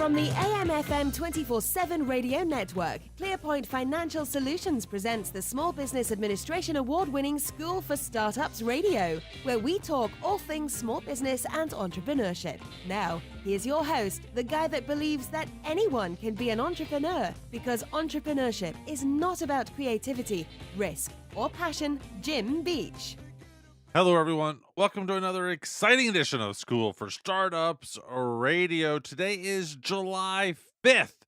From the AM/FM 24/7 radio network, ClearPoint Financial Solutions presents the Small Business Administration Award-winning School for Startups Radio, where we talk all things small business and entrepreneurship. Now, here's your host, the guy that believes that anyone can be an entrepreneur, because entrepreneurship is not about creativity, risk, or passion, Jim Beach. Hello, everyone. Welcome to another exciting edition of School for Startups Radio. Today is July 5th,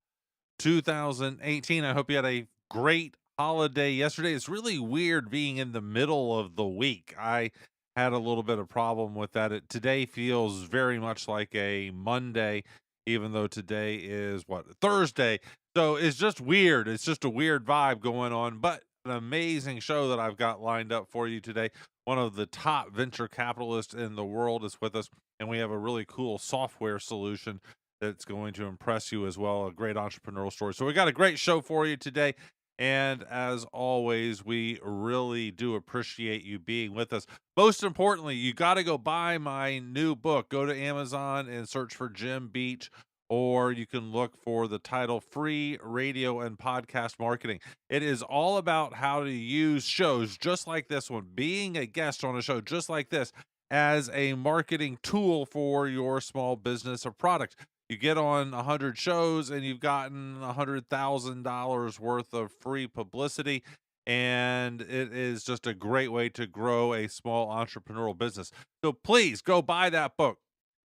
2018. I hope you had a great holiday yesterday. It's really weird being in the middle of the week. I had a little bit of problem with that. Today feels very much like a Monday, even though today is Thursday. So it's just weird. It's just a weird vibe going on, but an amazing show that I've got lined up for you today. One of the top venture capitalists in the world is with us, and we have a really cool software solution that's going to impress you as well, a great entrepreneurial story. So we got a great show for you today, and as always, we really do appreciate you being with us. Most importantly, you got to go buy my new book. Go to Amazon and search for Jim Beach, or you can look for the title Free Radio and Podcast Marketing. It is all about how to use shows just like this one, being a guest on a show just like this, as a marketing tool for your small business or product. You get on 100 shows and you've gotten $100,000 worth of free publicity, and it is just a great way to grow a small entrepreneurial business. So please go buy that book.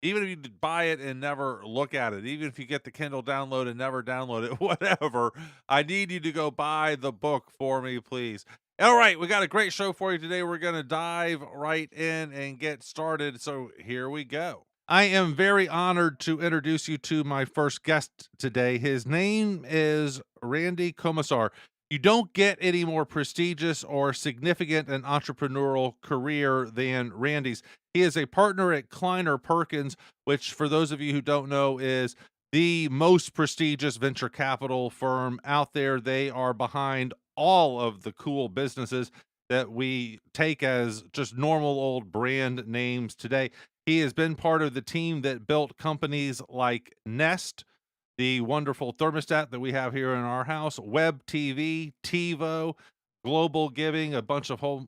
Even if you buy it and never look at it, even if you get the Kindle download and never download it, whatever, I need you to go buy the book for me, please. All right, we got a great show for you today. We're going to dive right in and get started. So here we go. I am very honored to introduce you to my first guest today. His name is Randy Komisar. You don't get any more prestigious or significant an entrepreneurial career than Randy's. He is a partner at Kleiner, Perkins, which, for those of you who don't know, is the most prestigious venture capital firm out there. They are behind all of the cool businesses that we take as just normal old brand names today. He has been part of the team that built companies like Nest, the wonderful thermostat that we have here in our house, Web TV, TiVo, Global Giving, amongst a whole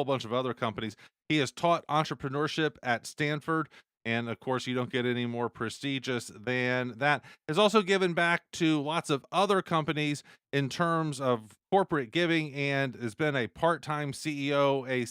bunch of other companies. He has taught entrepreneurship at Stanford, and of course, you don't get any more prestigious than that. Has also given back to lots of other companies in terms of corporate giving, and has been a part-time CEO, a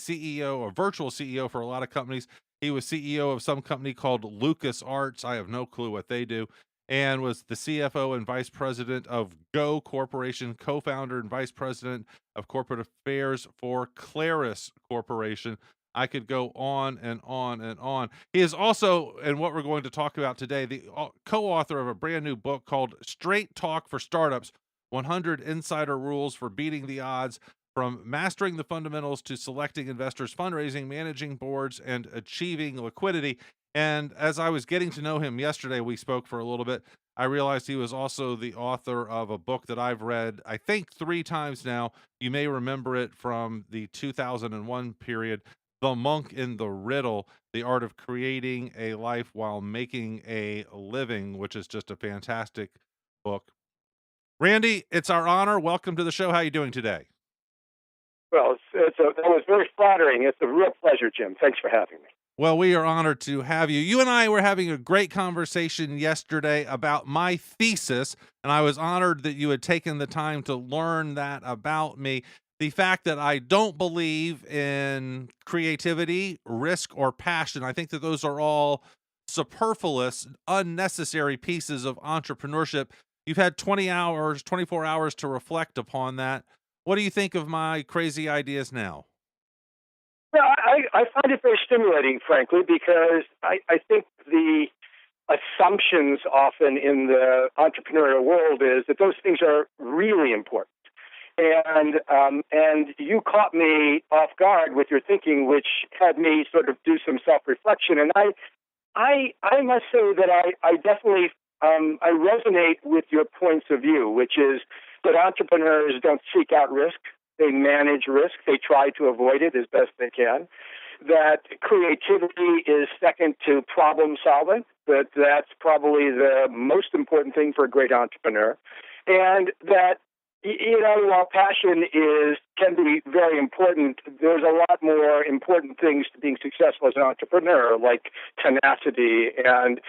virtual CEO for a lot of companies. He was CEO of some company called Lucas Arts. I have no clue what they do. And was the CFO and vice president of Go Corporation, co-founder and vice president of corporate affairs for Claris Corporation. I could go on and on and on. He is also, and what we're going to talk about today, the co-author of a brand new book called Straight Talk for Startups, 100 Insider Rules for Beating the Odds, from mastering the fundamentals to selecting investors, fundraising, managing boards, and achieving liquidity. And as I was getting to know him yesterday, we spoke for a little bit, I realized he was also the author of a book that I've read, I think 3 times now. You may remember it from the 2001 period, The Monk in the Riddle, The Art of Creating a Life While Making a Living, which is just a fantastic book. Randy, it's our honor. Welcome to the show. How are you doing today? Well, that was very flattering. It's a real pleasure, Jim. Thanks for having me. Well, we are honored to have you. You and I were having a great conversation yesterday about my thesis, and I was honored that you had taken the time to learn that about me. The fact that I don't believe in creativity, risk, or passion. I think that those are all superfluous, unnecessary pieces of entrepreneurship. You've had 24 hours to reflect upon that. What do you think of my crazy ideas now? Yeah, I find it very stimulating, frankly, because I think the assumptions often in the entrepreneurial world is that those things are really important. And you caught me off guard with your thinking, which had me sort of do some self-reflection. And I must say that I definitely I resonate with your points of view, which is that entrepreneurs don't seek out risk. They manage risk. They try to avoid it as best they can. that creativity is second to problem solving, that's probably the most important thing for a great entrepreneur, and that while passion can be very important, there's a lot more important things to being successful as an entrepreneur, like tenacity and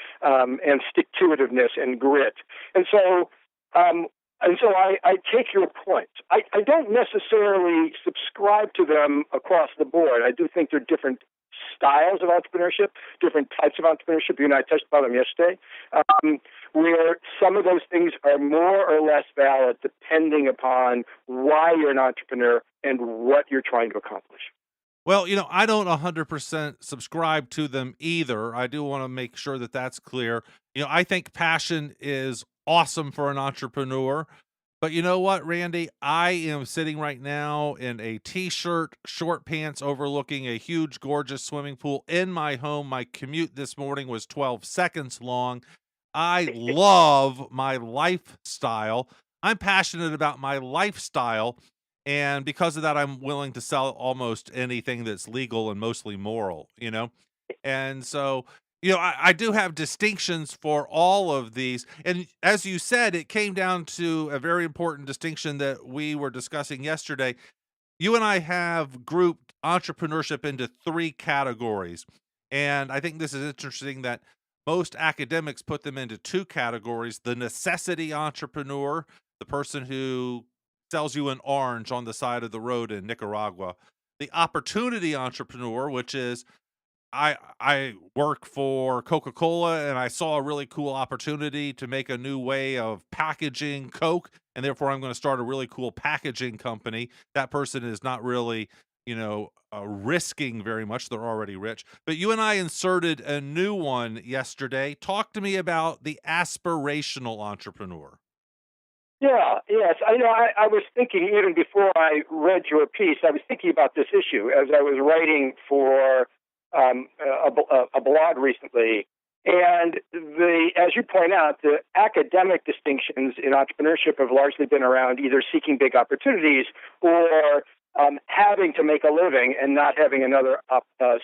stick-to-itiveness and grit. And so I take your point. I don't necessarily subscribe to them across the board. I do think there are different styles of entrepreneurship, different types of entrepreneurship. You and I touched upon them yesterday, where some of those things are more or less valid depending upon why you're an entrepreneur and what you're trying to accomplish. Well, I don't 100% subscribe to them either. I do want to make sure that that's clear. I think passion is awesome for an entrepreneur. But you know what, Randy? I am sitting right now in a t-shirt, short pants overlooking a huge, gorgeous swimming pool in my home. My commute this morning was 12 seconds long. I love my lifestyle. I'm passionate about my lifestyle. And because of that, I'm willing to sell almost anything that's legal and mostly moral, And so, I do have distinctions for all of these. And as you said, it came down to a very important distinction that we were discussing yesterday. You and I have grouped entrepreneurship into three categories. And I think this is interesting that most academics put them into two categories: the necessity entrepreneur, the person who sells you an orange on the side of the road in Nicaragua; the opportunity entrepreneur, which is I work for Coca-Cola and I saw a really cool opportunity to make a new way of packaging Coke, and therefore I'm going to start a really cool packaging company. That person is not really, risking very much. They're already rich. But you and I inserted a new one yesterday. Talk to me about the aspirational entrepreneur. Yeah, yes. I was thinking, even before I read your piece, I was thinking about this issue as I was writing for a blog recently. And as you point out, the academic distinctions in entrepreneurship have largely been around either seeking big opportunities or having to make a living and not having another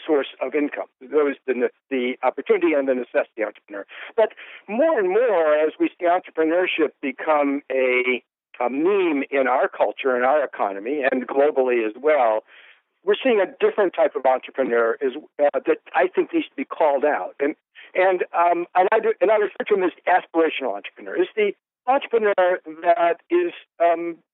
source of income. Those the opportunity and the necessity entrepreneur. But more and more, as we see entrepreneurship become a meme in our culture and our economy and globally as well, we're seeing a different type of entrepreneur that I think needs to be called out. And I refer to him as aspirational entrepreneur. It's the entrepreneur that is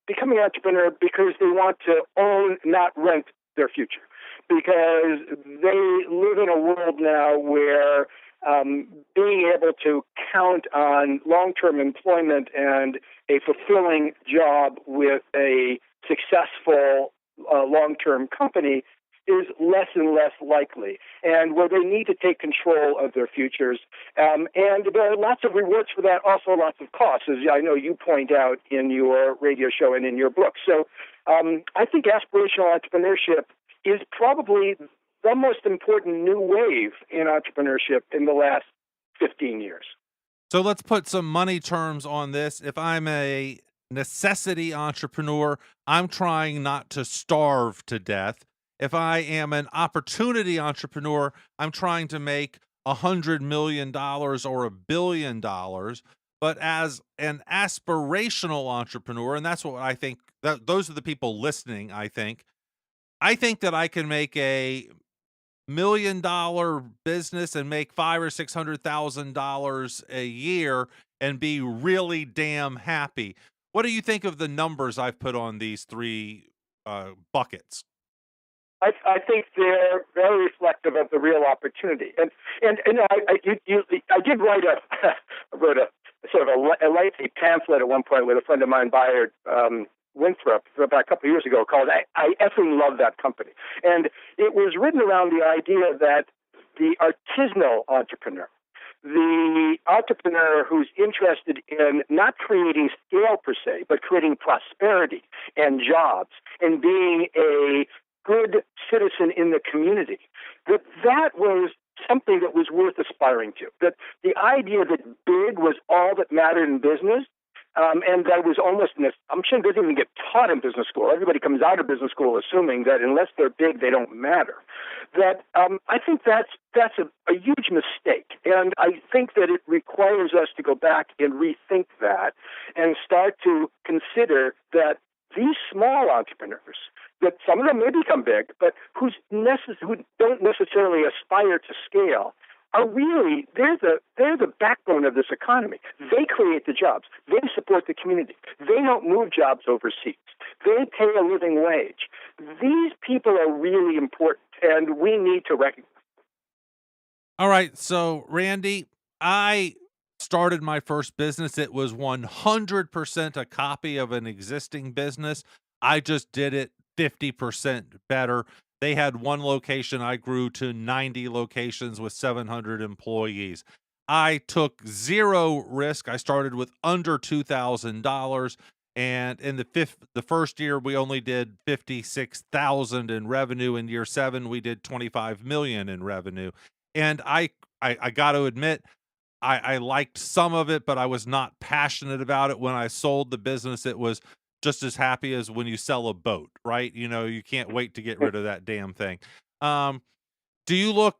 becoming an entrepreneur because they want to own, not rent, their future. Because they live in a world now where being able to count on long-term employment and a fulfilling job with a successful long-term company is less and less likely, and where they need to take control of their futures. And there are lots of rewards for that, also lots of costs, as I know you point out in your radio show and in your book. So I think aspirational entrepreneurship is probably the most important new wave in entrepreneurship in the last 15 years. So let's put some money terms on this. If I'm a necessity entrepreneur, I'm trying not to starve to death. If I am an opportunity entrepreneur, I'm trying to make $100 million or $1 billion. But as an aspirational entrepreneur, and that's what I think, those are the people listening, I think that I can make a $1 million business and make $500,000 or $600,000 a year and be really damn happy. What do you think of the numbers I've put on these three buckets? I think they're very reflective of the real opportunity. And I did write wrote a sort of a lengthy pamphlet at one point with a friend of mine, Bayard Winthrop, about a couple of years ago, called I Effing Love That Company. And it was written around the idea that the artisanal entrepreneur, the entrepreneur who's interested in not creating scale per se, but creating prosperity and jobs and being a good citizen in the community, that was something that was worth aspiring to. That the idea that big was all that mattered in business, and that was almost an assumption, doesn't even get taught in business school. Everybody comes out of business school assuming that unless they're big, they don't matter. that I think that's a huge mistake. And I think that it requires us to go back and rethink that and start to consider that these small entrepreneurs, that some of them may become big, but who don't necessarily aspire to scale, are really, they're the backbone of this economy. They create the jobs. They support the community. They don't move jobs overseas. They pay a living wage. These people are really important, and we need to recognize. All right. So, Randy, I started my first business. It was 100% a copy of an existing business. I just did it 50% better. They had one location. I grew to 90 locations with 700 employees. I took zero risk. I started with under $2,000. And in the first year, we only did 56,000 in revenue. In year 7, we did 25 million in revenue. And I got to admit, I liked some of it, but I was not passionate about it. When I sold the business, it was just as happy as when you sell a boat, right? You know, you can't wait to get rid of that damn thing. Um, do you look,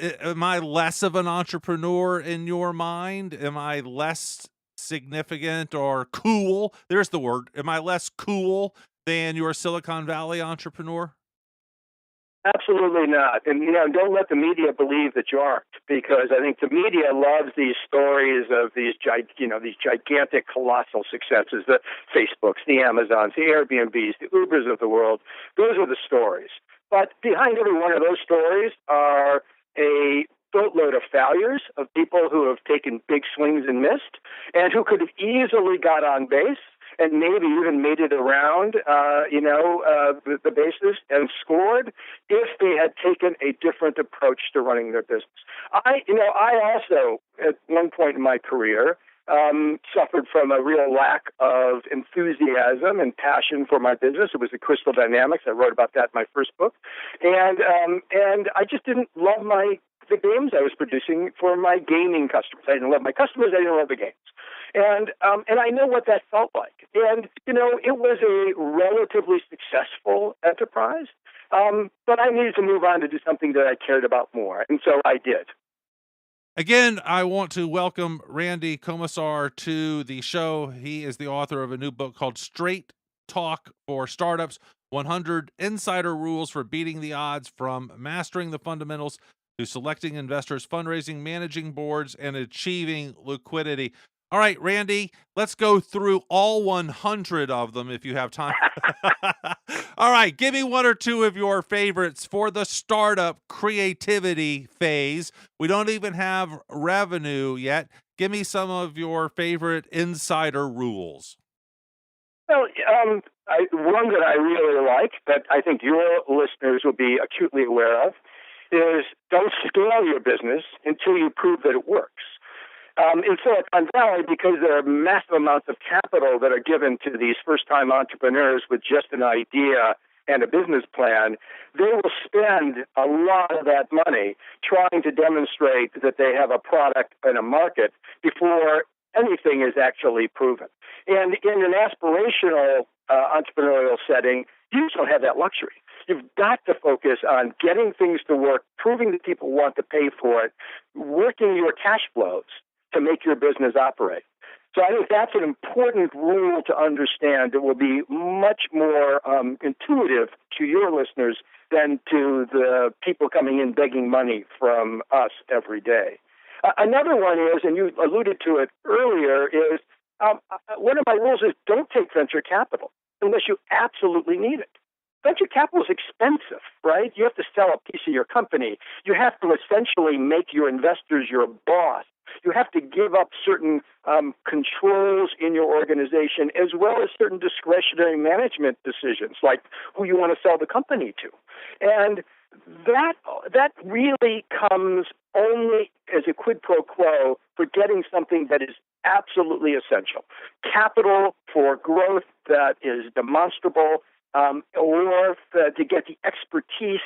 am I less of an entrepreneur in your mind? Am I less significant or cool? There's the word. Am I less cool than your Silicon Valley entrepreneur? Absolutely not. And, don't let the media believe that you aren't, because I think the media loves these stories of these gigantic, colossal successes, the Facebooks, the Amazons, the Airbnbs, the Ubers of the world. Those are the stories. But behind every one of those stories are a boatload of failures, of people who have taken big swings and missed, and who could have easily got on base and maybe even made it around, the bases and scored if they had taken a different approach to running their business. I also, at one point in my career, suffered from a real lack of enthusiasm and passion for my business. It was the Crystal Dynamics. I wrote about that in my first book, and I just didn't love the games I was producing for my gaming customers. I didn't love my customers. I didn't love the games. And I know what that felt like. And, it was a relatively successful enterprise, but I needed to move on to do something that I cared about more. And so I did. Again, I want to welcome Randy Komisar to the show. He is the author of a new book called Straight Talk for Startups, 100 Insider Rules for Beating the Odds, from Mastering the Fundamentals to Selecting Investors, Fundraising, Managing Boards, and Achieving Liquidity. All right, Randy, let's go through all 100 of them if you have time. All right, give me one or two of your favorites for the startup creativity phase. We don't even have revenue yet. Give me some of your favorite insider rules. Well, one that I really like, that I think your listeners will be acutely aware of, is don't scale your business until you prove that it works. In Silicon Valley, because there are massive amounts of capital that are given to these first-time entrepreneurs with just an idea and a business plan, they will spend a lot of that money trying to demonstrate that they have a product and a market before anything is actually proven. And in an aspirational entrepreneurial setting, you just don't have that luxury. You've got to focus on getting things to work, proving that people want to pay for it, working your cash flows to make your business operate. So I think that's an important rule to understand. It will be much more intuitive to your listeners than to the people coming in begging money from us every day. Another one is, and you alluded to it earlier, is one of my rules is don't take venture capital unless you absolutely need it. Venture capital is expensive, right? You have to sell a piece of your company. You have to essentially make your investors your boss. You have to give up certain controls in your organization, as well as certain discretionary management decisions, like who you want to sell the company to. And that really comes only as a quid pro quo for getting something that is absolutely essential. Capital for growth that is demonstrable, or to get the expertise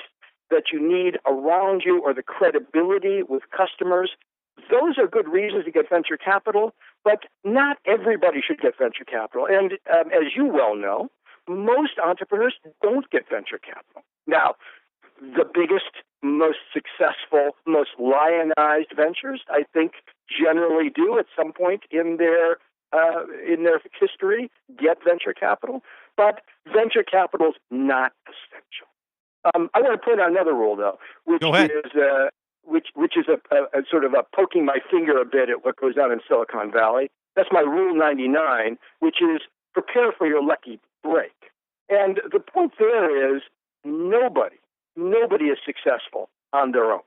that you need around you, or the credibility with customers. Those are good reasons to get venture capital, but not everybody should get venture capital. And as you well know, most entrepreneurs don't get venture capital. Now, the biggest most successful, most lionized ventures, I think, generally do at some point in their history get venture capital. But venture capital is not essential. I want to point out another rule, though, which Go ahead. is which is a sort of a poking my finger a bit at what goes on in Silicon Valley. That's my Rule 99, which is prepare for your lucky break. And the point there is nobody is successful on their own.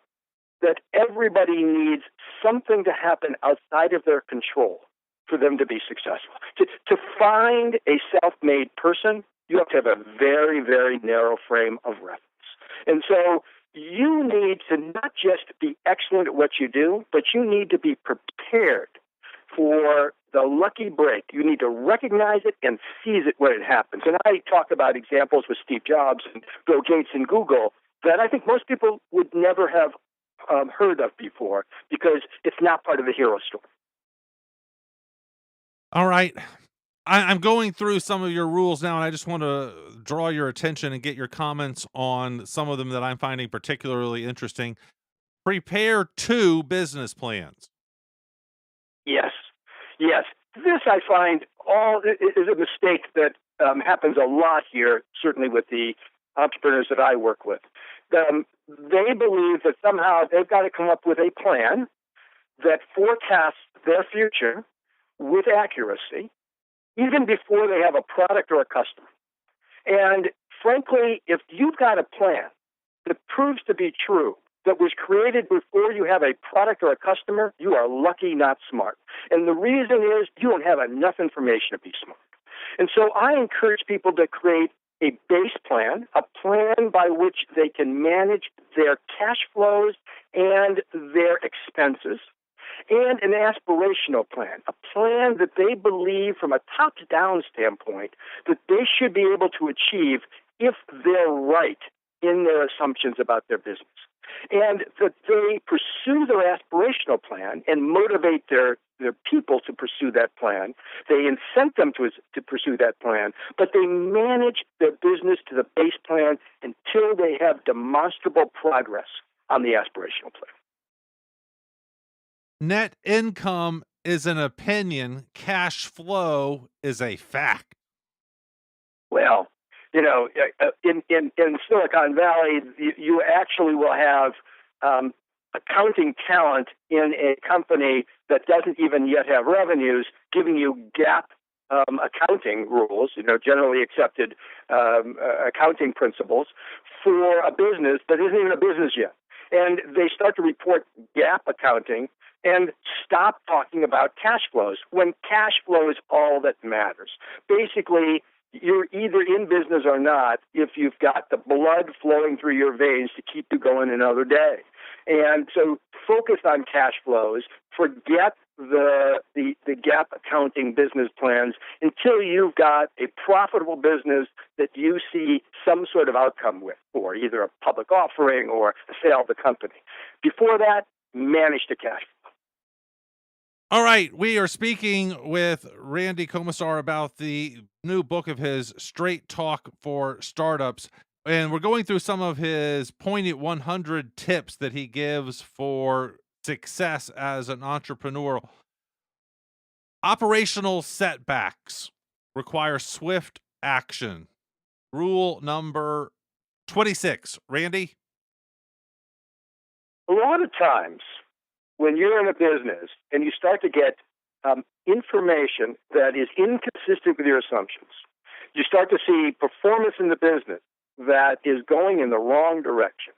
That everybody needs something to happen outside of their control for them to be successful. To find a self-made person, you have to have a very, very narrow frame of reference. And so you need to not just be excellent at what you do, but you need to be prepared for the lucky break. You need to recognize it and seize it when it happens. And I talk about examples with Steve Jobs and Bill Gates and Google that I think most people would never have heard of before because it's not part of the hero story. All right. I'm going through some of your rules now, and I just want to draw your attention and get your comments on some of them that I'm finding particularly interesting. Prepare 2 business plans. Yes. This I find is a mistake that happens a lot here, certainly with the entrepreneurs that I work with. They believe that somehow they've got to come up with a plan that forecasts their future with accuracy, even before they have a product or a customer. And frankly, if you've got a plan that proves to be true, that was created before you have a product or a customer, you are lucky, not smart. And the reason is you don't have enough information to be smart. And so I encourage people to create a base plan, a plan by which they can manage their cash flows and their expenses, and an aspirational plan, a plan that they believe from a top-down standpoint that they should be able to achieve if they're right in their assumptions about their business. And that they pursue their aspirational plan and motivate their people to pursue that plan. They incent them to pursue that plan, but they manage their business to the base plan until they have demonstrable progress on the aspirational plan. Net income is an opinion. Cash flow is a fact. Well, in Silicon Valley, you actually will have accounting talent in a company that doesn't even yet have revenues, giving you GAAP accounting rules, generally accepted accounting principles for a business that isn't even a business yet. And they start to report GAAP accounting and stop talking about cash flows when cash flow is all that matters. Basically, you're either in business or not if you've got the blood flowing through your veins to keep you going another day. And so focus on cash flows, forget the GAAP accounting business plans until you've got a profitable business that you see some sort of outcome with, or either a public offering or a sale of the company. Before that, manage the cash flow. All right, we are speaking with Randy Komisar about the new book of his, Straight Talk for Startups. And we're going through some of his poignant 100 tips that he gives for success as an entrepreneur. Operational setbacks require swift action. Rule number 26. Randy? A lot of times, when you're in a business and you start to get information that is inconsistent with your assumptions, you start to see performance in the business that is going in the wrong direction.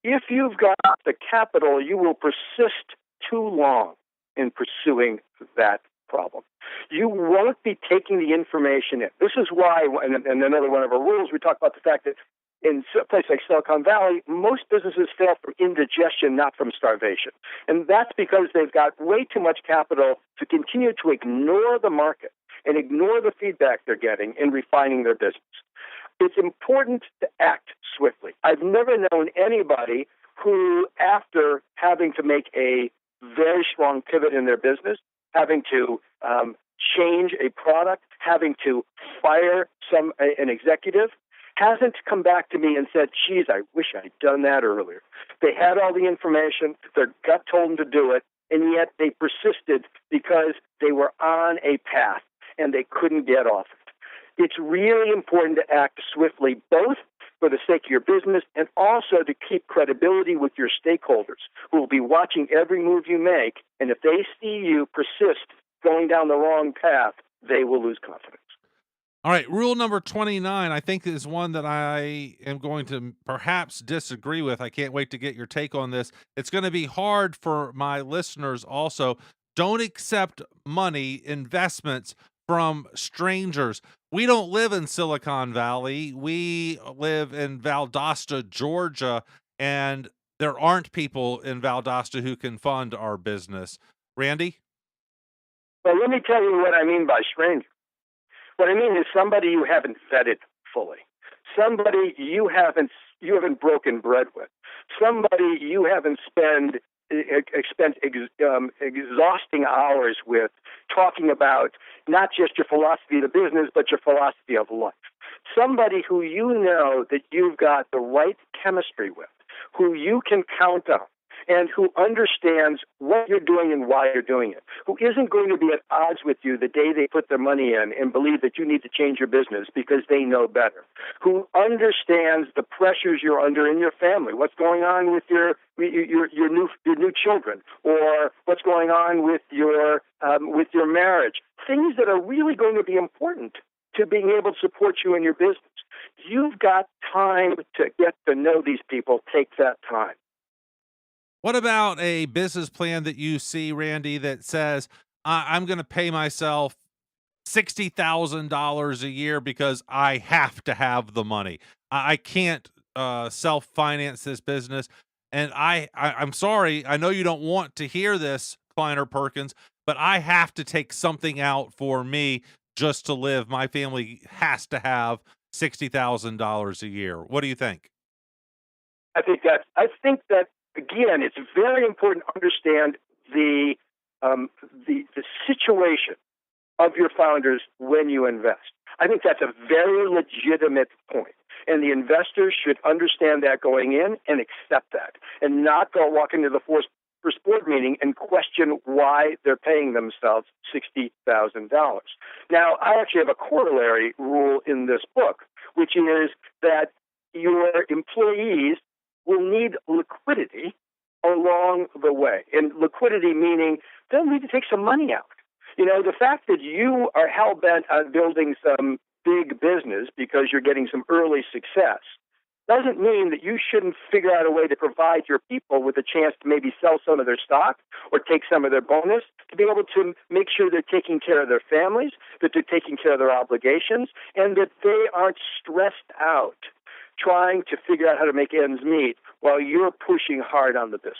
If you've got the capital, you will persist too long in pursuing that problem. You won't be taking the information in. This is why, and another one of our rules, we talk about the fact that in a place like Silicon Valley, most businesses fail from indigestion, not from starvation. And that's because they've got way too much capital to continue to ignore the market and ignore the feedback they're getting in refining their business. It's important to act swiftly. I've never known anybody who, after having to make a very strong pivot in their business, having to change a product, having to fire an executive, hasn't come back to me and said, geez, I wish I'd done that earlier. They had all the information, their gut told them to do it, and yet they persisted because they were on a path and they couldn't get off it. It's really important to act swiftly, both for the sake of your business and also to keep credibility with your stakeholders who will be watching every move you make. And if they see you persist going down the wrong path, they will lose confidence. All right, rule number 29, I think, is one that I am going to perhaps disagree with. I can't wait to get your take on this. It's going to be hard for my listeners also. Don't accept money, investments from strangers. We don't live in Silicon Valley. We live in Valdosta, Georgia, and there aren't people in Valdosta who can fund our business. Randy? Well, let me tell you what I mean by stranger. What I mean is somebody you haven't vetted fully, somebody you haven't broken bread with, somebody you haven't spent exhausting hours with talking about not just your philosophy of the business, but your philosophy of life. Somebody who you know that you've got the right chemistry with, who you can count on, and who understands what you're doing and why you're doing it, who isn't going to be at odds with you the day they put their money in and believe that you need to change your business because they know better, who understands the pressures you're under in your family, what's going on with your new children, or what's going on with your marriage, things that are really going to be important to being able to support you in your business. You've got time to get to know these people. Take that time. What about a business plan that you see, Randy, that says, I'm going to pay myself $60,000 a year because I have to have the money. I can't self-finance this business. And I'm sorry, I know you don't want to hear this, Kleiner Perkins, but I have to take something out for me just to live. My family has to have $60,000 a year. What do you think? I think that again, it's very important to understand the situation of your founders when you invest. I think that's a very legitimate point. And the investors should understand that going in and accept that and not go walk into the first board meeting and question why they're paying themselves $60,000. Now, I actually have a corollary rule in this book, which is that your employees will need liquidity along the way. And liquidity meaning they'll need to take some money out. You know, the fact that you are hell-bent on building some big business because you're getting some early success doesn't mean that you shouldn't figure out a way to provide your people with a chance to maybe sell some of their stock or take some of their bonus to be able to make sure they're taking care of their families, that they're taking care of their obligations, and that they aren't stressed out trying to figure out how to make ends meet while you're pushing hard on the business.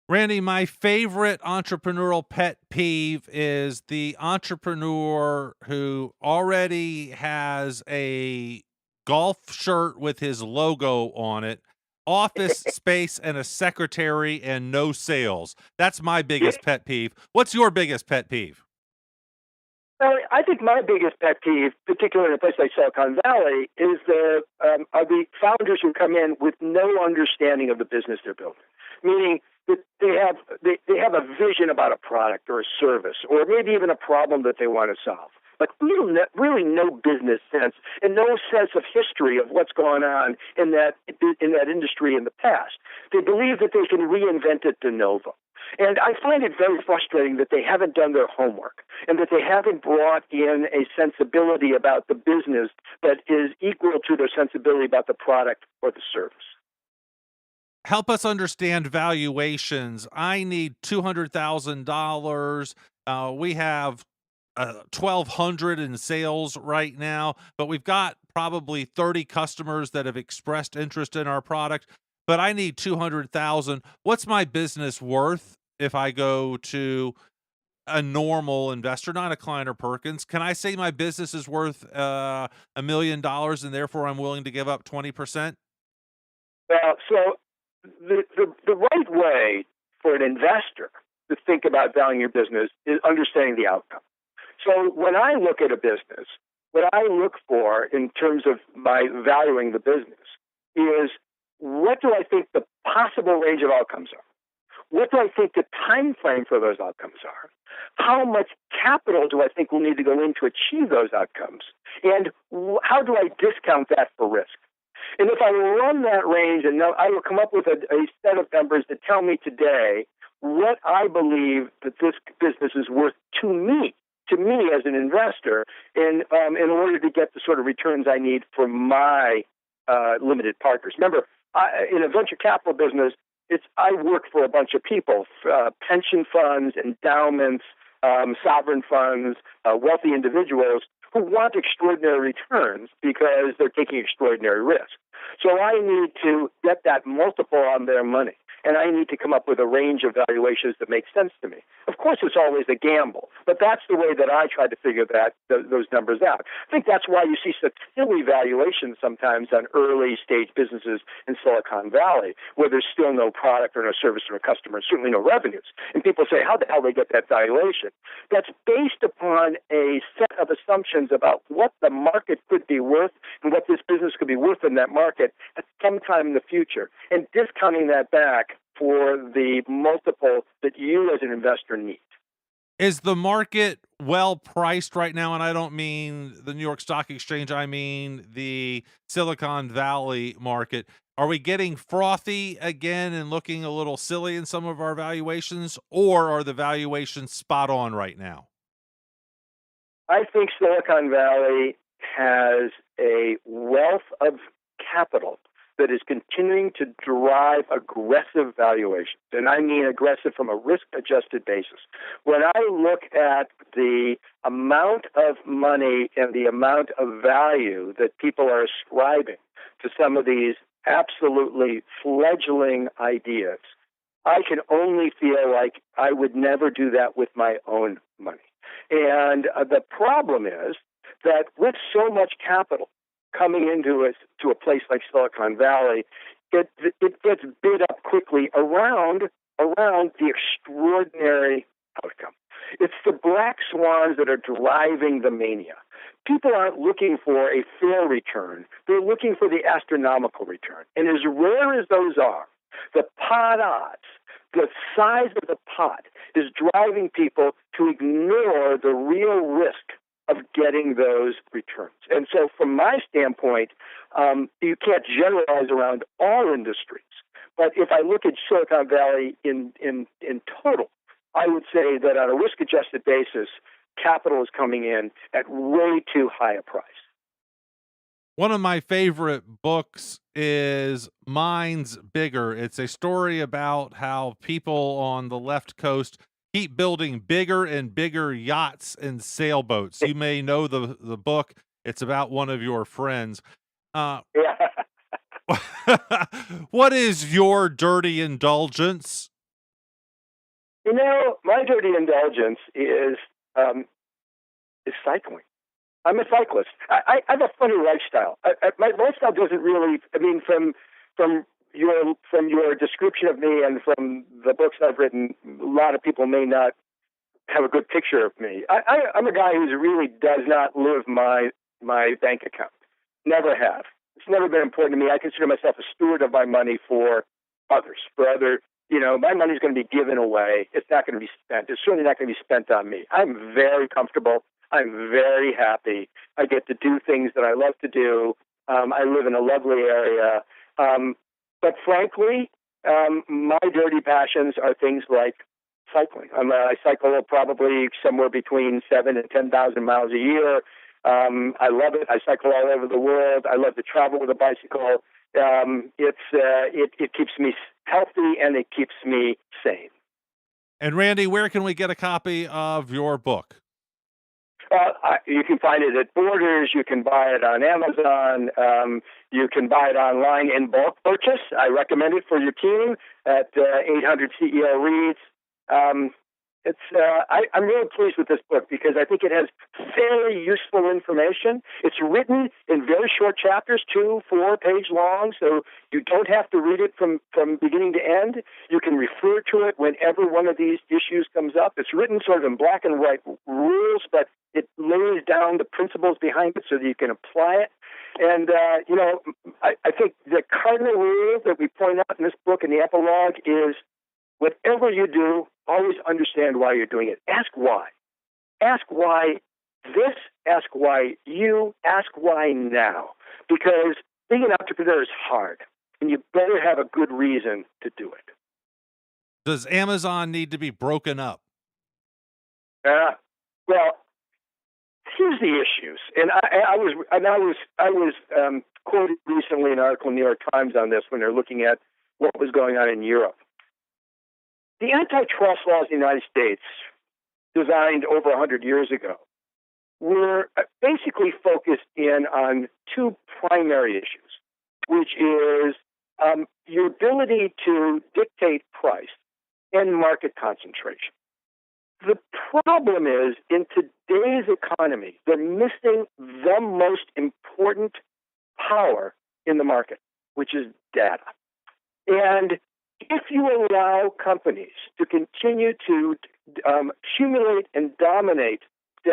Randy, my favorite entrepreneurial pet peeve is the entrepreneur who already has a golf shirt with his logo on it, office space and a secretary and no sales. That's my biggest pet peeve. What's your biggest pet peeve? Well, I think my biggest pet peeve, particularly in a place like Silicon Valley, is are the founders who come in with no understanding of the business they're building, meaning that they have a vision about a product or a service or maybe even a problem that they want to solve, but really no business sense and no sense of history of what's gone on in that industry in the past. They believe that they can reinvent it de novo. And I find it very frustrating that they haven't done their homework and that they haven't brought in a sensibility about the business that is equal to their sensibility about the product or the service. Help us understand valuations. I need $200,000. We have 1,200 in sales right now, but we've got probably 30 customers that have expressed interest in our product. But I need 200,000. What's my business worth if I go to a normal investor, not a Kleiner Perkins? Can I say my business is worth $1 million and therefore I'm willing to give up 20%? Well, so the right way for an investor to think about valuing your business is understanding the outcome. So when I look at a business, what I look for in terms of my valuing the business is, what do I think the possible range of outcomes are? What do I think the time frame for those outcomes are? How much capital do I think will need to go in to achieve those outcomes? And how do I discount that for risk? And if I run that range, and I will come up with a set of numbers that tell me today what I believe that this business is worth to me as an investor, in order to get the sort of returns I need for my limited partners. Remember, in a venture capital business, I work for a bunch of people, pension funds, endowments, sovereign funds, wealthy individuals who want extraordinary returns because they're taking extraordinary risk. So I need to get that multiple on their money, and I need to come up with a range of valuations that make sense to me. Of course, it's always a gamble, but that's the way that I try to figure those numbers out. I think that's why you see such silly valuations sometimes on early-stage businesses in Silicon Valley, where there's still no product or no service or a customer, and certainly no revenues. And people say, how the hell they get that valuation? That's based upon a set of assumptions about what the market could be worth and what this business could be worth in that market at some time in the future, and discounting that back for the multiple that you as an investor need. Is the market well priced right now? And I don't mean the New York Stock Exchange, I mean the Silicon Valley market. Are we getting frothy again and looking a little silly in some of our valuations, or are the valuations spot on right now? I think Silicon Valley has a wealth of capital that is continuing to drive aggressive valuations. And I mean aggressive from a risk-adjusted basis. When I look at the amount of money and the amount of value that people are ascribing to some of these absolutely fledgling ideas, I can only feel like I would never do that with my own money. And the problem is that with so much capital coming into a place like Silicon Valley, it gets bid up quickly around the extraordinary outcome. It's the black swans that are driving the mania. People aren't looking for a fair return. They're looking for the astronomical return. And as rare as those are, the pot odds, the size of the pot is driving people to ignore the real risk of getting those returns. And so from my standpoint, you can't generalize around all industries. But if I look at Silicon Valley in total, I would say that on a risk-adjusted basis, capital is coming in at way too high a price. One of my favorite books is Mine's Bigger. It's a story about how people on the left coast keep building bigger and bigger yachts and sailboats. You may know the book. It's about one of your friends. Yeah. What is your dirty indulgence? My dirty indulgence is cycling. I'm a cyclist. I have a funny lifestyle. My lifestyle doesn't really, from your description of me and from the books I've written, a lot of people may not have a good picture of me. I'm a guy who really does not live my bank account. Never have. It's never been important to me. I consider myself a steward of my money for others, my money's going to be given away. It's not going to be spent. It's certainly not going to be spent on me. I'm very comfortable. I'm very happy. I get to do things that I love to do. I live in a lovely area. But frankly, my dirty passions are things like cycling. I cycle probably somewhere between 7,000 and 10,000 miles a year. I love it. I cycle all over the world. I love to travel with a bicycle. It keeps me healthy and it keeps me sane. And Randy, where can we get a copy of your book? You can find it at Borders. You can buy it on Amazon. You can buy it online in bulk purchase. I recommend it for your team at 800 CEO Reads. I'm really pleased with this book because I think it has very useful information. It's written in very short chapters, 2-4 page long, so you don't have to read it from beginning to end. You can refer to it whenever one of these issues comes up. It's written sort of in black and white rules, but it lays down the principles behind it so that you can apply it. And, I think the cardinal rule that we point out in this book in the epilogue is whatever you do, always understand why you're doing it. Ask why. Ask why this, ask why you, ask why now. Because being an entrepreneur is hard, and you better have a good reason to do it. Does Amazon need to be broken up? Well, here's the issues, and I was quoted recently in an article in the New York Times on this when they're looking at what was going on in Europe. The antitrust laws in the United States, designed over 100 years ago, were basically focused in on two primary issues, which is your ability to dictate price and market concentration. The problem is, in today's economy, they're missing the most important power in the market, which is data. And if you allow companies to continue to accumulate and dominate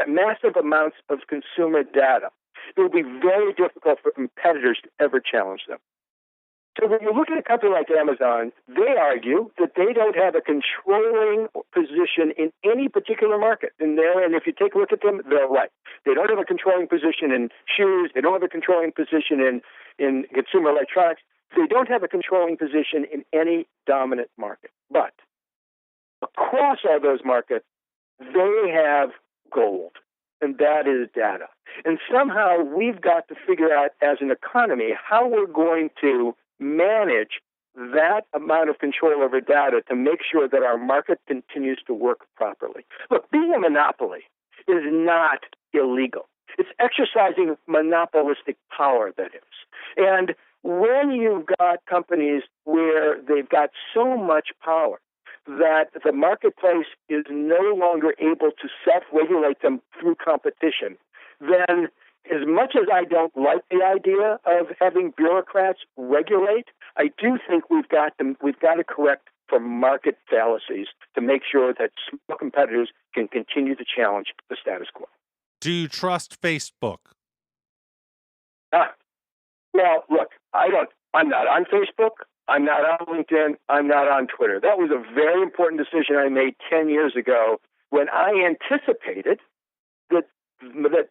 massive amounts of consumer data, it will be very difficult for competitors to ever challenge them. So when you look at a company like Amazon, they argue that they don't have a controlling position in any particular market. And if you take a look at them, they're right. They don't have a controlling position in shoes. They don't have a controlling position in consumer electronics. They don't have a controlling position in any dominant market. But across all those markets, they have gold, and that is data. And somehow we've got to figure out as an economy how we're going to manage that amount of control over data to make sure that our market continues to work properly. Look, being a monopoly is not illegal. It's exercising monopolistic power, that is. And when you've got companies where they've got so much power that the marketplace is no longer able to self-regulate them through competition, then as much as I don't like the idea of having bureaucrats regulate, I do think we've got to correct for market fallacies to make sure that small competitors can continue to challenge the status quo. Do you trust Facebook? Well, look, I'm not on Facebook. I'm not on LinkedIn. I'm not on Twitter. That was a very important decision I made 10 years ago when I anticipated that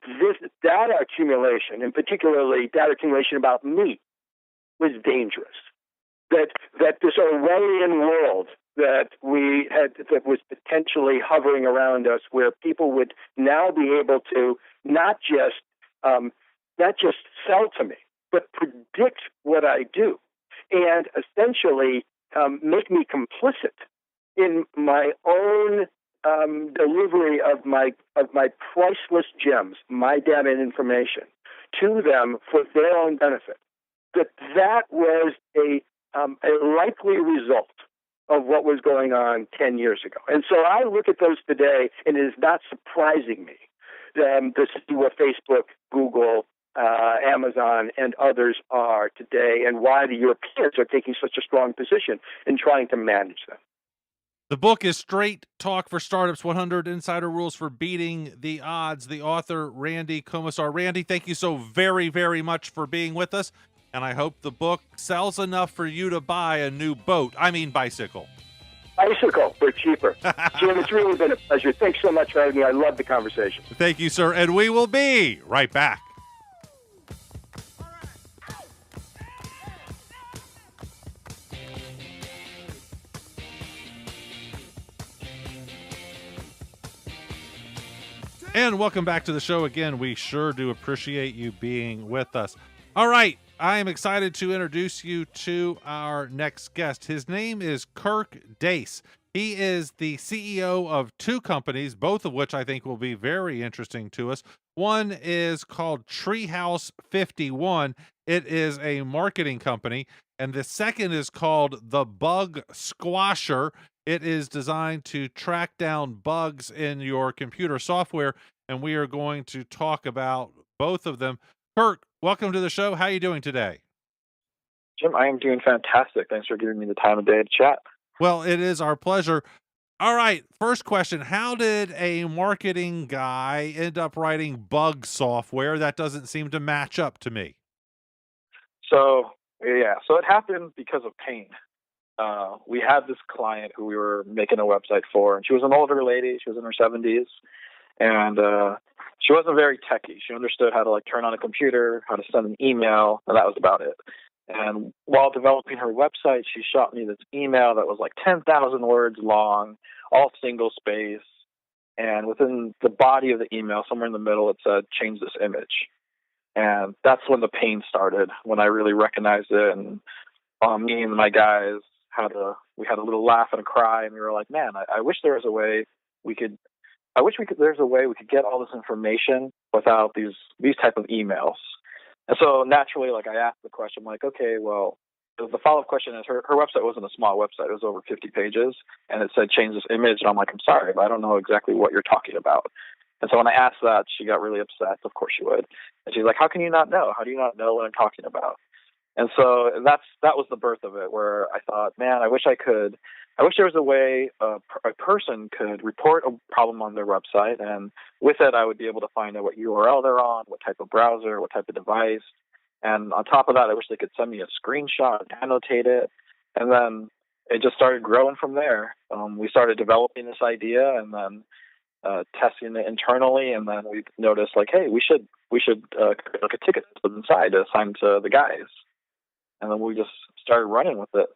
this data accumulation, and particularly data accumulation about me, was dangerous. That this Orwellian world that was potentially hovering around us, where people would now be able to not just sell to me, but predict what I do, and essentially make me complicit in my own delivery of my priceless gems, my data and information, to them for their own benefit. That was a likely result of what was going on 10 years ago. And so I look at those today, and it is not surprising me to see what Facebook, Google, Amazon, and others are today, and why the Europeans are taking such a strong position in trying to manage them. The book is Straight Talk for Startups, 100 Insider Rules for Beating the Odds. The author, Randy Komisar. Randy, thank you so very, very much for being with us, and I hope the book sells enough for you to buy a new bicycle. Bicycle for cheaper. Jim, it's really been a pleasure. Thanks so much for having me. I love the conversation. Thank you, sir, and we will be right back. And welcome back to the show again. We sure do appreciate you being with us. All right, I am excited to introduce you to our next guest. His name is Kirk Deis. He is the CEO of two companies, both of which I think will be very interesting to us. One is called Treehouse 51. It is a marketing company. And the second is called The Bug Squasher. It is designed to track down bugs in your computer software, and we are going to talk about both of them. Kirk, welcome to the show. How are you doing today? Jim, I am doing fantastic. Thanks for giving me the time of day to chat. Well, it is our pleasure. All right, first question. How did a marketing guy end up writing bug software? That doesn't seem to match up to me. So it happened because of pain. We had this client who we were making a website for, and she was an older lady. She was in her 70s, and she wasn't very techy. She understood how to turn on a computer, how to send an email, and that was about it. And while developing her website, she shot me this email that was 10,000 words long, all single space. And within the body of the email, somewhere in the middle, it said, change this image. And that's when the pain started, when I really recognized it. And me and my guys we had a little laugh and a cry, and we were like, man, I wish there was a way there's a way we could get all this information without these type of emails. And so naturally, I asked the question, okay, well, the follow-up question is her website wasn't a small website. It was over 50 pages, and it said, change this image. And I'm like, I'm sorry, but I don't know exactly what you're talking about. And so when I asked that, she got really upset. Of course she would. And she's like, how can you not know? How do you not know what I'm talking about? And so that was the birth of it, where I thought, man, I wish there was a way a person could report a problem on their website, and with it, I would be able to find out what URL they're on, what type of browser, what type of device. And on top of that, I wish they could send me a screenshot, annotate it, and then it just started growing from there. We started developing this idea, and then testing it internally, and then we noticed, hey, we should create a ticket inside to assign to the guys. And then we just started running with it.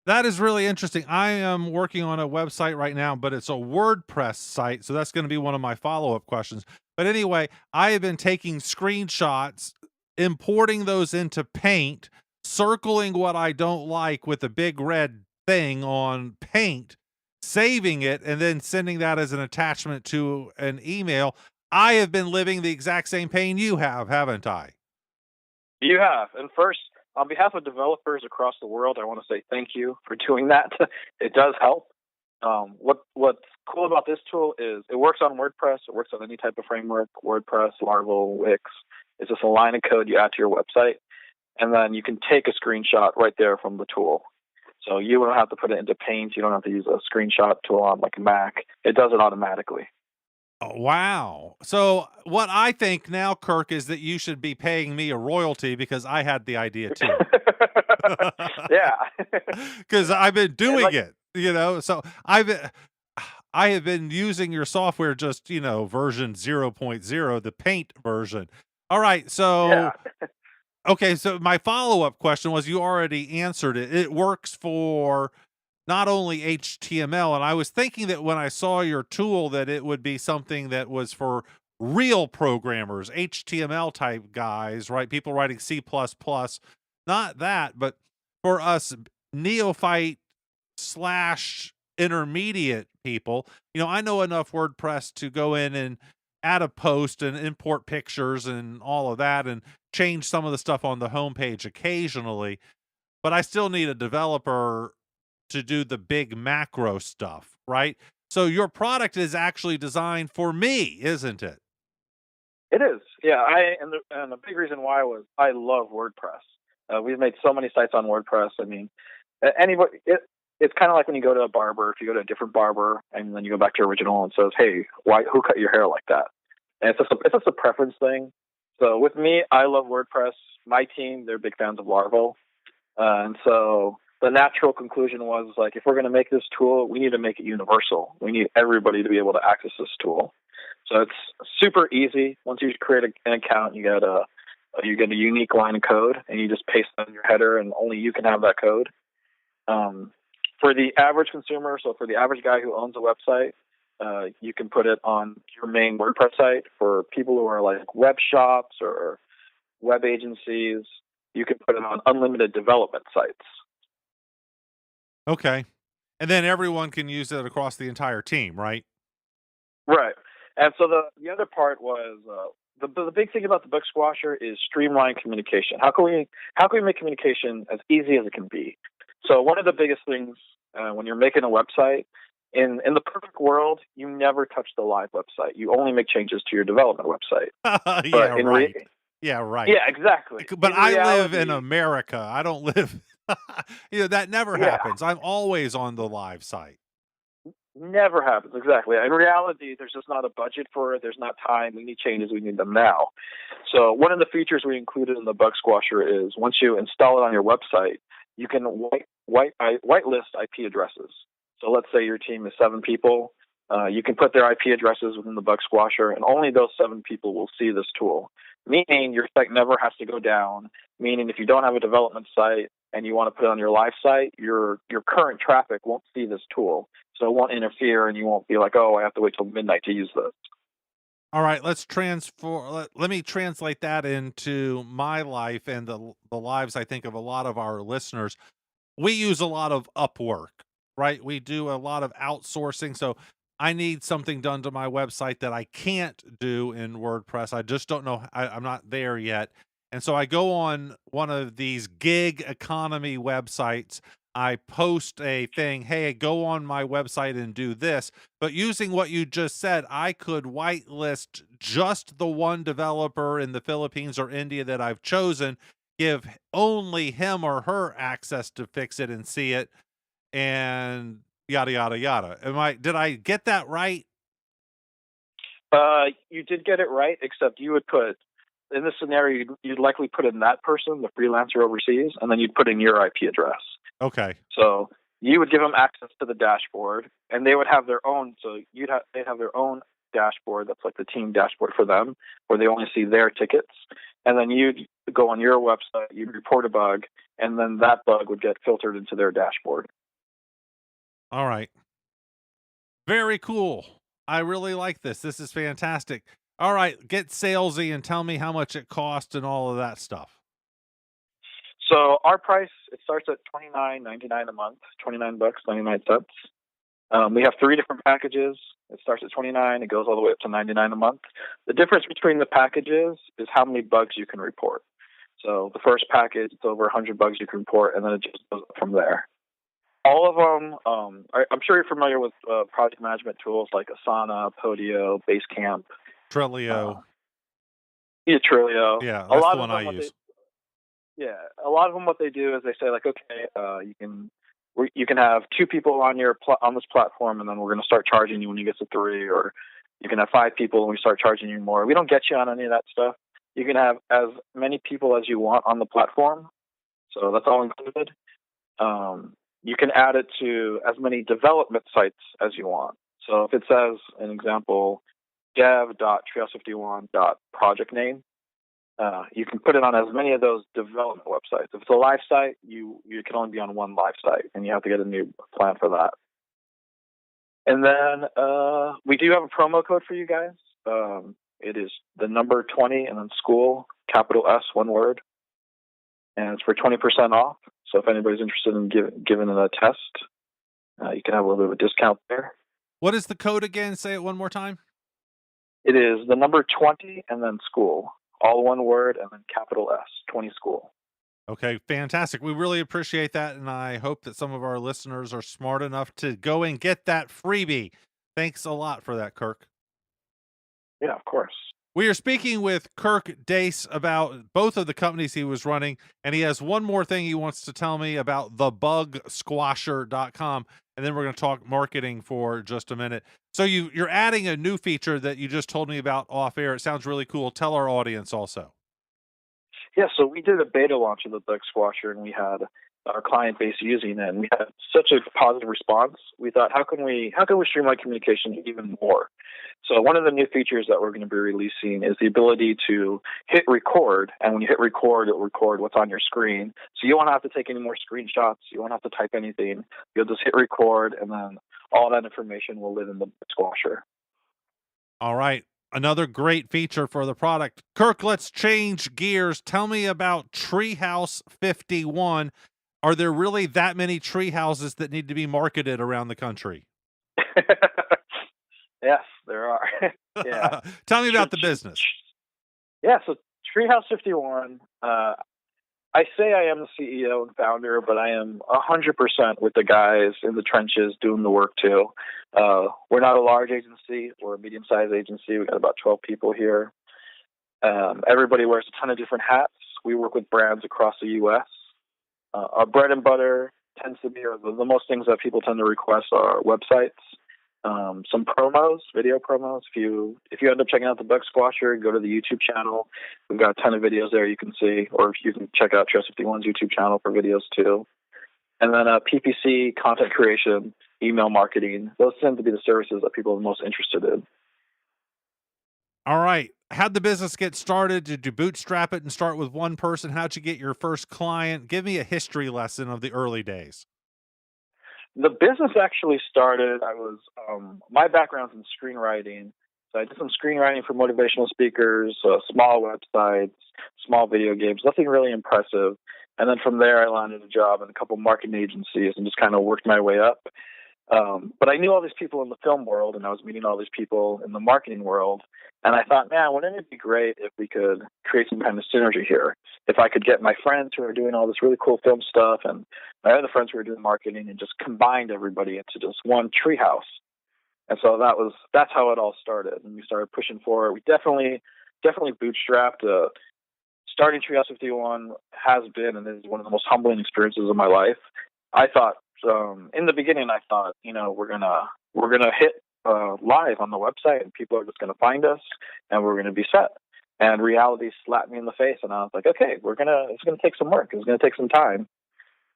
That is really interesting. I am working on a website right now, but it's a WordPress site. So that's going to be one of my follow-up questions. But anyway, I have been taking screenshots, importing those into Paint, circling what I don't like with a big red thing on Paint, saving it, and then sending that as an attachment to an email. I have been living the exact same pain you have, haven't I? You have. And first, on behalf of developers across the world, I want to say thank you for doing that. It does help. What's cool about this tool is it works on WordPress. It works on any type of framework, WordPress, Laravel, Wix. It's just a line of code you add to your website, and then you can take a screenshot right there from the tool. So you don't have to put it into Paint. You don't have to use a screenshot tool on a Mac. It does it automatically. Oh, wow. So what I think now, Kirk, is that you should be paying me a royalty because I had the idea too. Yeah. Because I've been doing it, so I have been using your software, just, version 0.0, the Paint version. All right. So, yeah. Okay. So my follow-up question was, you already answered it. It works for not only HTML, and I was thinking that when I saw your tool that it would be something that was for real programmers, HTML type guys, right? People writing C++, not that, but for us neophyte / intermediate people, I know enough WordPress to go in and add a post and import pictures and all of that and change some of the stuff on the homepage occasionally, but I still need a developer to do the big macro stuff, right? So your product is actually designed for me, isn't it? It is. Yeah. And the big reason why was I love WordPress. We've made so many sites on WordPress. I mean, it's kind of like when you go to a barber. If you go to a different barber and then you go back to your original and says, hey, who cut your hair like that? And it's just a preference thing. So with me, I love WordPress. My team, they're big fans of Laravel. And so the natural conclusion was if we're going to make this tool, we need to make it universal. We need everybody to be able to access this tool. So it's super easy. Once you create an account, you get a unique line of code, and you just paste it in your header, and only you can have that code. For the average consumer, so for the average guy who owns a website, you can put it on your main WordPress site. For people who are web shops or web agencies, you can put it on unlimited development sites. Okay. And then everyone can use it across the entire team, right? Right. And so the other part was the big thing about the Book Squasher is streamlined communication. How can we make communication as easy as it can be? So one of the biggest things when you're making a website, in the perfect world, you never touch the live website. You only make changes to your development website. Yeah, But right. Yeah, right. yeah, exactly. But In I live reality, in America. I don't live, that never yeah, happens. I'm always on the live site. never happens. Exactly. In reality, there's just not a budget for it. There's not time. We need changes. We need them now. So one of the features we included in the bug squasher is once you install it on your website, you can whitelist IP addresses. So let's say your team is 7 people. You can put their IP addresses within the bug squasher, and only those 7 people will see this tool. Meaning your site never has to go down. Meaning if you don't have a development site and you want to put it on your live site, your current traffic won't see this tool. So it won't interfere, and you won't be like, oh, I have to wait till midnight to use this. All right, let me translate that into my life and the lives, I think, of a lot of our listeners. We use a lot of Upwork, right? We do a lot of outsourcing. So I need something done to my website that I can't do in WordPress. I just don't know. I'm not there yet. And so I go on one of these gig economy websites. I post a thing, hey, go on my website and do this. But using what you just said, I could whitelist just the one developer in the Philippines or India that I've chosen, give only him or her access to fix it and see it, and yada yada yada. Did I get that right? You did get it right, except you would put, in this scenario, you'd likely put in that person, the freelancer overseas, and then you'd put in your IP address. Okay. So you would give them access to the dashboard, and they would have their own. So they'd have their own dashboard that's like the team dashboard for them, where they only see their tickets. And then you'd go on your website, you'd report a bug, and then that bug would get filtered into their dashboard. All right. Very cool. I really like this. This is fantastic. All right, get salesy and tell me how much it costs and all of that stuff. So our price, it starts at $29.99 a month, $29.99. We have 3 different packages. It starts at $29. It goes all the way up to $99 a month. The difference between the packages is how many bugs you can report. So the first package, it's over 100 bugs you can report, and then it just goes up from there. All of them, I'm sure you're familiar with project management tools like Asana, Podio, Basecamp. Trello. Trello. Yeah, that's the one I use. A lot of them, what they do is they say like, okay, you can have 2 people on on this platform, and then we're going to start charging you when you get to 3, or you can have 5 people and we start charging you more. We don't get you on any of that stuff. You can have as many people as you want on the platform, so that's all included. You can add it to as many development sites as you want. So if it says, an example, dev.treehouse51.project name, you can put it on as many of those development websites. If it's a live site, you can only be on one live site, and you have to get a new plan for that. And then we do have a promo code for you guys. It is the number 20 and then school, capital S, one word. And it's for 20% off. So if anybody's interested in giving it a test, you can have a little bit of a discount there. What is the code again? Say it one more time. It is the number 20 and then school, all one word, and then capital S, 20 school. Okay, fantastic. We really appreciate that, and I hope that some of our listeners are smart enough to go and get that freebie. Thanks a lot for that, Kirk. Yeah, of course. We are speaking with Kirk Deis about both of the companies he was running, and he has one more thing he wants to tell me about thebugsquasher.com, and then we're going to talk marketing for just a minute. So you're adding a new feature that you just told me about off air. It sounds really cool. Tell our audience also. Yeah, so we did a beta launch of the Bug Squasher, and we had our client base using it, and we had such a positive response. We thought, how can we streamline communication even more? So one of the new features that we're going to be releasing is the ability to hit record, and when you hit record, it'll record what's on your screen. So you won't have to take any more screenshots. You won't have to type anything. You'll just hit record, and then all that information will live in the Bug Squasher. All right. Another great feature for the product. Kirk, let's change gears. Tell me about Treehouse 51. Are there really that many tree houses that need to be marketed around the country? Yes, there are. Yeah. Tell me about the business. Yeah, so Treehouse 51, I I say I am the CEO and founder, but I am 100% with the guys in the trenches doing the work too. We're not a large agency. We're a medium-sized agency. We got about 12 people here. Everybody wears a ton of different hats. We work with brands across the U.S. Our bread and butter tends to be, or the most things that people tend to request are websites, some promos, video promos. If you end up checking out the Bug Squasher, go to the YouTube channel. We've got a ton of videos there you can see, or you can check out Trust 51's YouTube channel for videos too. And then PPC, content creation, email marketing. Those tend to be the services that people are most interested in. All right. How'd the business get started? Did you bootstrap it and start with one person? How'd you get your first client? Give me a history lesson of the early days. The business actually started, my background's in screenwriting. So I did some screenwriting for motivational speakers, small websites, small video games, nothing really impressive. And then from there, I landed a job in a couple marketing agencies and just kind of worked my way up. But I knew all these people in the film world, and I was meeting all these people in the marketing world. And I thought, man, wouldn't it be great if we could create some kind of synergy here? If I could get my friends who are doing all this really cool film stuff and my other friends who are doing marketing and just combined everybody into just one treehouse. And so that's how it all started. And we started pushing forward. We definitely bootstrapped. Starting Treehouse 51 has been and is one of the most humbling experiences of my life. I thought, in the beginning, I thought, we're gonna hit live on the website, and people are just gonna find us, and we're gonna be set. And reality slapped me in the face, and I was like, okay, it's gonna take some work. It's gonna take some time.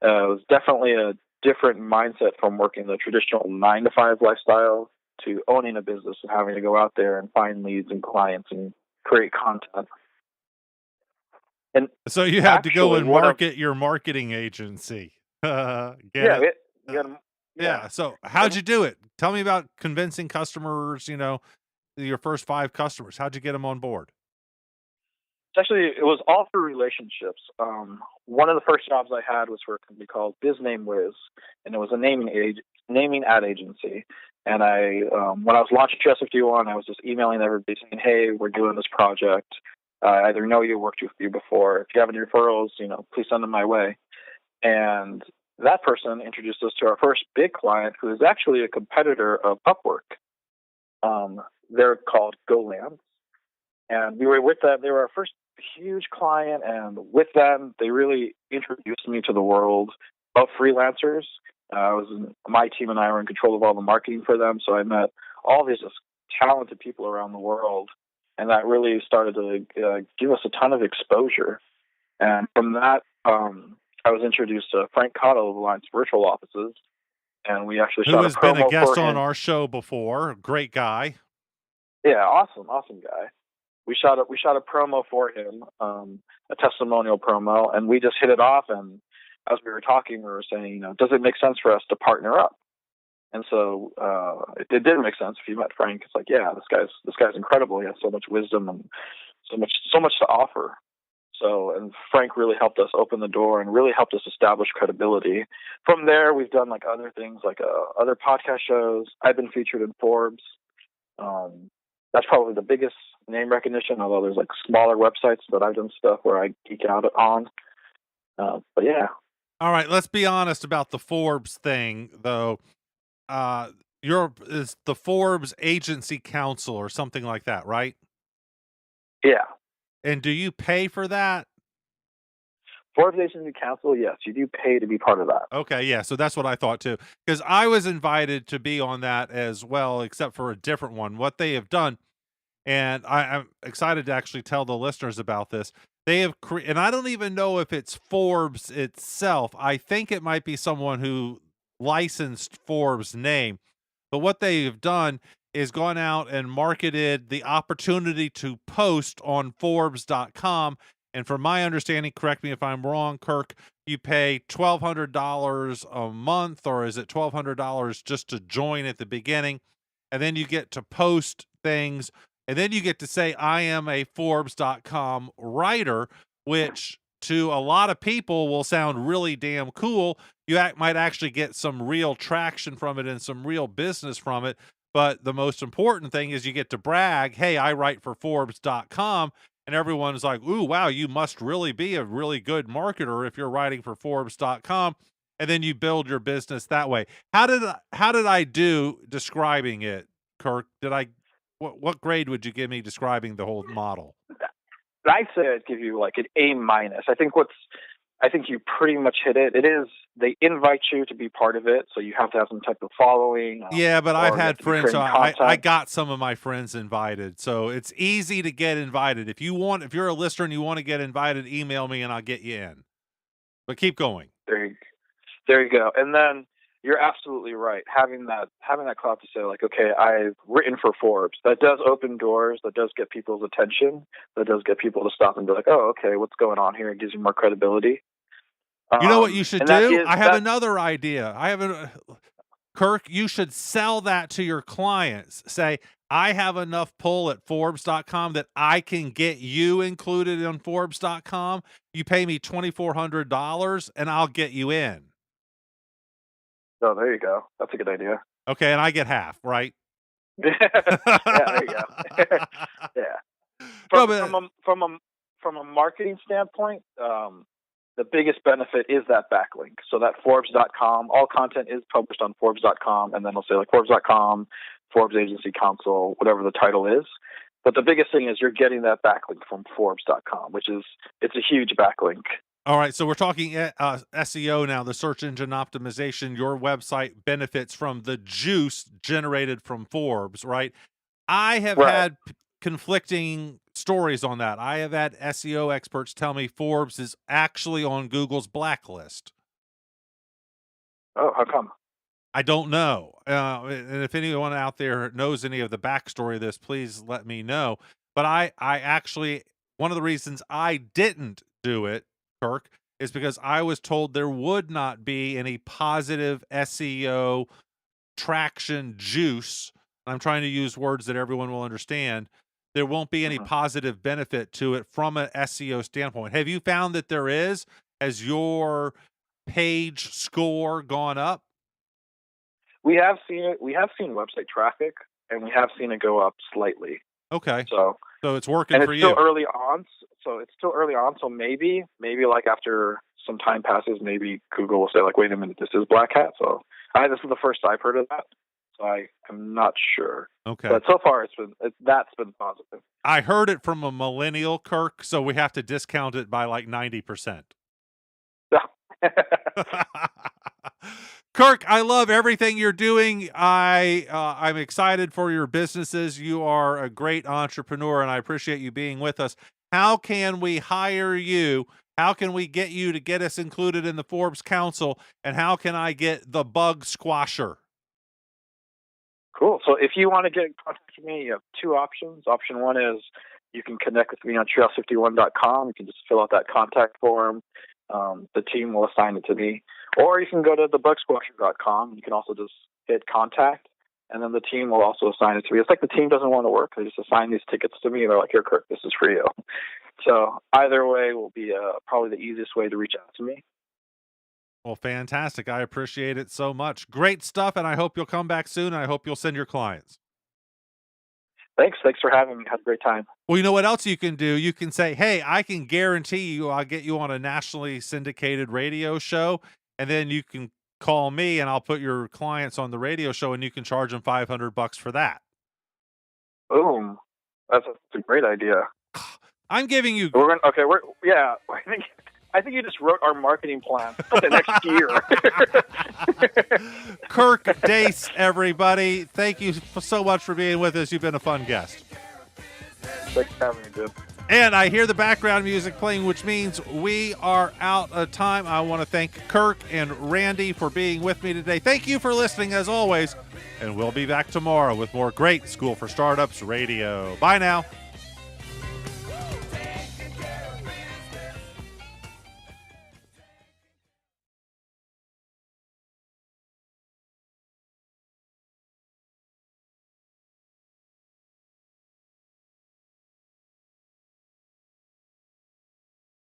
It was definitely a different mindset from working the traditional 9-to-5 lifestyle to owning a business and having to go out there and find leads and clients and create content. And so you had to go and market your marketing agency. Yeah. So how'd you do it? Tell me about convincing customers, your first 5 customers. How'd you get them on board? It was all through relationships. One of the first jobs I had was for a company called BizNameWiz, and it was a naming ad agency. And when I was launching Trust 51, I was just emailing everybody saying, hey, we're doing this project. I either know you, worked with you before. If you have any referrals, please send them my way. And that person introduced us to our first big client, who is actually a competitor of Upwork. They're called GoLand. And we were with them. They were our first huge client. And with them, they really introduced me to the world of freelancers. My team and I were in control of all the marketing for them. So I met all these talented people around the world. And that really started to give us a ton of exposure. And from that, I was introduced to Frank Cotto of Alliance Virtual Offices, and we actually shot a promo for him. Who has been a guest on our show before. Great guy. Yeah, awesome guy. We shot a promo for him, a testimonial promo, and we just hit it off. And as we were talking, we were saying, does it make sense for us to partner up? And so it did make sense. If you met Frank, it's like, yeah, this guy's incredible. He has so much wisdom and so much to offer. So, and Frank really helped us open the door and really helped us establish credibility. From there, we've done other things, other podcast shows. I've been featured in Forbes. That's probably the biggest name recognition, although there's smaller websites that I've done stuff where I geek out on. But yeah. All right, let's be honest about the Forbes thing, though. Is the Forbes Agency Council or something like that, right? Yeah. And do you pay for that? Forbes Agency Council, yes, you do pay to be part of that. Okay, yeah, so that's what I thought too. Because I was invited to be on that as well, except for a different one. What they have done, and I'm excited to actually tell the listeners about this. They have and I don't even know if it's Forbes itself. I think it might be someone who licensed Forbes' name. But what they have done is gone out and marketed the opportunity to post on Forbes.com. And from my understanding, correct me if I'm wrong, Kirk, you pay $1,200 a month, or is it $1,200 just to join at the beginning? And then you get to post things, and then you get to say, I am a Forbes.com writer, which to a lot of people will sound really damn cool. You might actually get some real traction from it and some real business from it. But the most important thing is you get to brag, hey, I write for Forbes.com, and everyone's like, ooh, wow, you must really be a really good marketer if you're writing for Forbes.com. And then you build your business that way. How did I do describing it, Kirk? What grade would you give me describing the whole model? I'd say I'd give you like an A minus. I think you pretty much hit it. It is, they invite you to be part of it, so you have to have some type of following. Yeah, but I've had friends. So I got got some of my friends invited, so it's easy to get invited. If you're a listener and you want to get invited, email me and I'll get you in. But keep going. There you go. And then you're absolutely right. Having that clout to say like, okay, I've written for Forbes. That does open doors. That does get people's attention. That does get people to stop and be like, oh, okay, what's going on here? It gives you more credibility. You know what you should do? I have another idea. Kirk, you should sell that to your clients. Say, I have enough pull at Forbes.com that I can get you included on Forbes.com. You pay me $2,400 and I'll get you in. Oh, there you go. That's a good idea. Okay, and I get half, right? Yeah, there you go. Yeah. From a marketing standpoint, the biggest benefit is that backlink. So that Forbes.com, all content is published on Forbes.com, and then it'll say like Forbes.com, Forbes Agency Council, whatever the title is. But the biggest thing is you're getting that backlink from Forbes.com, it's a huge backlink. All right, so we're talking SEO now, the search engine optimization. Your website benefits from the juice generated from Forbes, right? I have had conflicting stories on that. I have had SEO experts tell me Forbes is actually on Google's blacklist. Oh, how come? I don't know. And if anyone out there knows any of the backstory of this, please let me know. But I actually, one of the reasons I didn't do it, Kirk, is because I was told there would not be any positive SEO traction juice. I'm trying to use words that everyone will understand. There won't be any positive benefit to it from an SEO standpoint. Have you found that there is? Has your page score gone up? We have seen it. We have seen website traffic, and we have seen it go up slightly. Okay. So it's working for you. And it's still early on. So maybe like after some time passes, maybe Google will say like, wait a minute, this is Black Hat. So this is the first I've heard of that. So I am not sure. Okay. But so far that's been positive. I heard it from a millennial, Kirk, so we have to discount it by like 90%. Kirk, I love everything you're doing. I'm excited for your businesses. You are a great entrepreneur, and I appreciate you being with us. How can we hire you? How can we get you to get us included in the Forbes Council? And how can I get the bug squasher? Cool. So if you want to get in contact with me, you have two options. Option one is you can connect with me on trails51.com. You can just fill out that contact form. The team will assign it to me. Or you can go to thebugsquasher.com. You can also just hit contact, and then the team will also assign it to me. It's like the team doesn't want to work. They just assign these tickets to me, and they're like, here, Kirk, this is for you. So either way will be probably the easiest way to reach out to me. Well, fantastic. I appreciate it so much. Great stuff, and I hope you'll come back soon. I hope you'll send your clients. Thanks for having me. Have a great time. Well, you know what else you can do? You can say, hey, I can guarantee you I'll get you on a nationally syndicated radio show, and then you can call me and I'll put your clients on the radio show and you can charge them $500 for that. Boom. That's a great idea. I'm giving you... I think you just wrote our marketing plan for the next year. Kirk Deis, everybody. Thank you so much for being with us. You've been a fun guest. Thanks for having me, dude. And I hear the background music playing, which means we are out of time. I want to thank Kirk and Randy for being with me today. Thank you for listening, as always. And we'll be back tomorrow with more great School for Startups radio. Bye now.